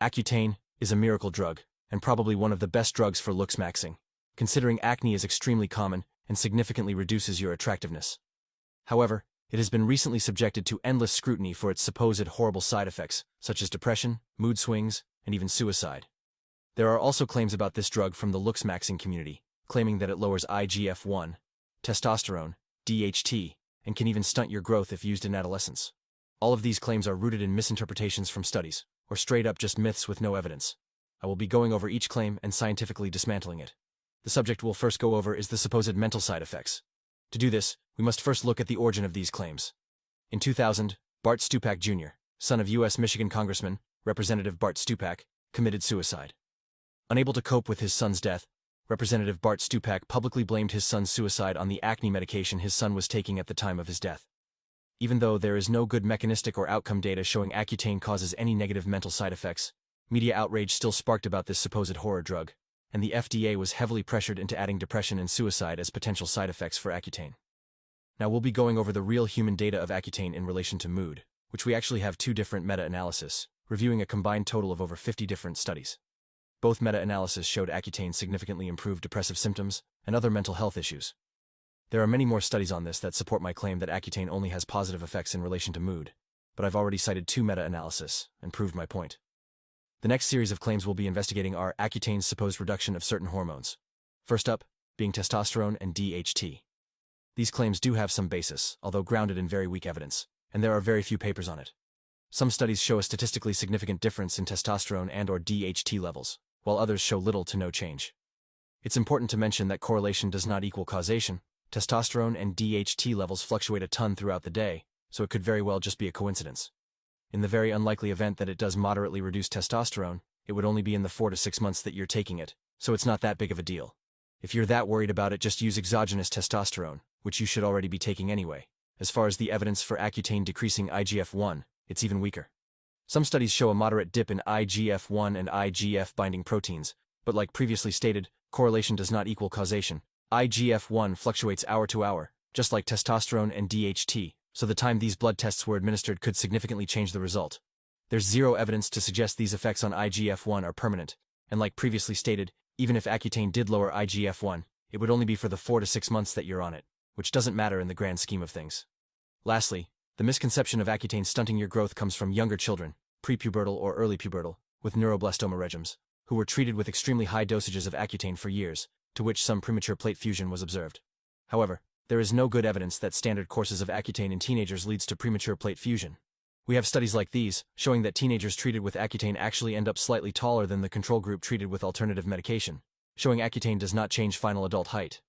Accutane is a miracle drug, and probably one of the best drugs for looks maxing, considering acne is extremely common and significantly reduces your attractiveness. However, it has been recently subjected to endless scrutiny for its supposed horrible side effects, such as depression, mood swings, and even suicide. There are also claims about this drug from the looks maxing community, claiming that it lowers IGF-1, testosterone, DHT, and can even stunt your growth if used in adolescence. All of these claims are rooted in misinterpretations from studies, or straight up just myths with no evidence. I will be going over each claim and scientifically dismantling it. The subject we'll first go over is the supposed mental side effects. To do this, we must first look at the origin of these claims. In 2000, Bart Stupak Jr., son of U.S. Michigan Congressman, Representative Bart Stupak, committed suicide. Unable to cope with his son's death, Representative Bart Stupak publicly blamed his son's suicide on the acne medication his son was taking at the time of his death. Even though there is no good mechanistic or outcome data showing Accutane causes any negative mental side effects, media outrage still sparked about this supposed horror drug, and the FDA was heavily pressured into adding depression and suicide as potential side effects for Accutane. Now we'll be going over the real human data of Accutane in relation to mood, which we actually have 2 different meta-analyses, reviewing a combined total of over 50 different studies. Both meta-analyses showed Accutane significantly improved depressive symptoms and other mental health issues. There are many more studies on this that support my claim that Accutane only has positive effects in relation to mood, but I've already cited 2 meta-analyses and proved my point. The next series of claims we'll be investigating are Accutane's supposed reduction of certain hormones. First up, being testosterone and DHT. These claims do have some basis, although grounded in very weak evidence, and there are very few papers on it. Some studies show a statistically significant difference in testosterone and/or DHT levels, while others show little to no change. It's important to mention that correlation does not equal causation. Testosterone and DHT levels fluctuate a ton throughout the day, so it could very well just be a coincidence. In the very unlikely event that it does moderately reduce testosterone, it would only be in the 4 to 6 months that you're taking it, so it's not that big of a deal. If you're that worried about it, just use exogenous testosterone, which you should already be taking anyway. As far as the evidence for Accutane decreasing IGF-1, it's even weaker. Some studies show a moderate dip in IGF-1 and IGF binding proteins, but like previously stated, correlation does not equal causation. IGF-1 fluctuates hour to hour, just like testosterone and DHT, so the time these blood tests were administered could significantly change the result. There's zero evidence to suggest these effects on IGF-1 are permanent, and like previously stated, even if Accutane did lower IGF-1, it would only be for the 4 to 6 months that you're on it, which doesn't matter in the grand scheme of things. Lastly, the misconception of Accutane stunting your growth comes from younger children, prepubertal or early pubertal, with neuroblastoma regimes, who were treated with extremely high dosages of Accutane for years, to which some premature plate fusion was observed. However, there is no good evidence that standard courses of Accutane in teenagers leads to premature plate fusion. We have studies like these, showing that teenagers treated with Accutane actually end up slightly taller than the control group treated with alternative medication, showing Accutane does not change final adult height.